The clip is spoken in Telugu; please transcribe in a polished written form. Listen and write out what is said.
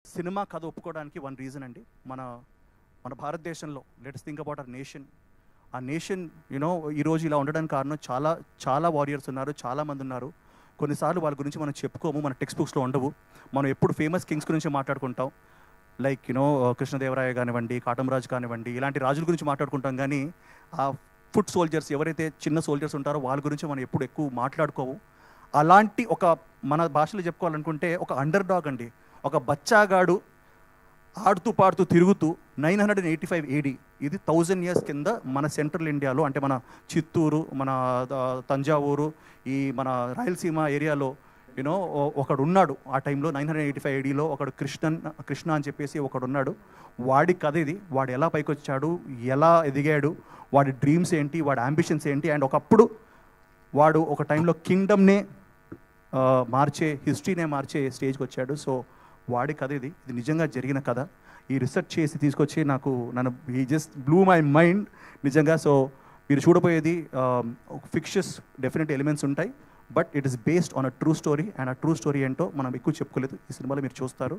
సినిమా కథ ఒప్పుకోవడానికి వన్ రీజన్ అండి. మన మన భారతదేశంలో let's think about our nation. ఆ నేషన్ ఈరోజు ఇలా ఉండడానికి కారణం చాలా చాలా వారియర్స్ ఉన్నారు, చాలామంది ఉన్నారు. కొన్నిసార్లు వాళ్ళ గురించి మనం చెప్పుకోము, మన టెక్స్ట్ బుక్స్లో ఉండవు. మనం ఎప్పుడు ఫేమస్ కింగ్స్ గురించి మాట్లాడుకుంటాం, లైక్ కృష్ణదేవరాయ కానివ్వండి, కాటమరాజు కానివ్వండి, ఇలాంటి రాజుల గురించి మాట్లాడుకుంటాం. కానీ ఆ ఫుట్ సోల్జర్స్, ఎవరైతే చిన్న సోల్జర్స్ ఉంటారో వాళ్ళ గురించి మనం ఎప్పుడు ఎక్కువ మాట్లాడుకోము. అలాంటి ఒక, మన భాషలో చెప్పుకోవాలనుకుంటే, ఒక అండర్ డాగ్ అండి, ఒక బచ్చాగాడు ఆడుతూ పాడుతూ తిరుగుతూ 985 AD, ఇది 1000 years కింద మన సెంట్రల్ ఇండియాలో, అంటే మన చిత్తూరు, మన తంజావూరు, ఈ మన రాయలసీమ ఏరియాలో ఒకడు ఉన్నాడు. ఆ టైంలో 985 ADలో ఒకడు కృష్ణ అని చెప్పేసి ఒకడు ఉన్నాడు. వాడి కథ ఇది. వాడు ఎలా పైకి వచ్చాడు, ఎలా ఎదిగాడు, వాడి డ్రీమ్స్ ఏంటి, వాడి అంబిషన్స్ ఏంటి, అండ్ ఒకప్పుడు వాడు ఒక టైంలో కింగ్డమ్నే మార్చే, హిస్టరీనే మార్చే స్టేజ్కి వచ్చాడు. సో వాడి కథ ఇది. ఇది నిజంగా జరిగిన కథ. ఈ రీసెర్చ్ చేసి తీసుకొచ్చి నన్ను ఈ జస్ట్ బ్లూ మై మైండ్ నిజంగా. సో మీరు చూడబోయేది ఫిక్షస్ డెఫినెట్ ఎలిమెంట్స్ ఉంటాయి, but it is based on a true story. And ఆ ట్రూ స్టోరీ ఏంటో మనం ఎక్కువ చెప్పుకోలేదు, ఈ సినిమాలో మీరు చూస్తారు.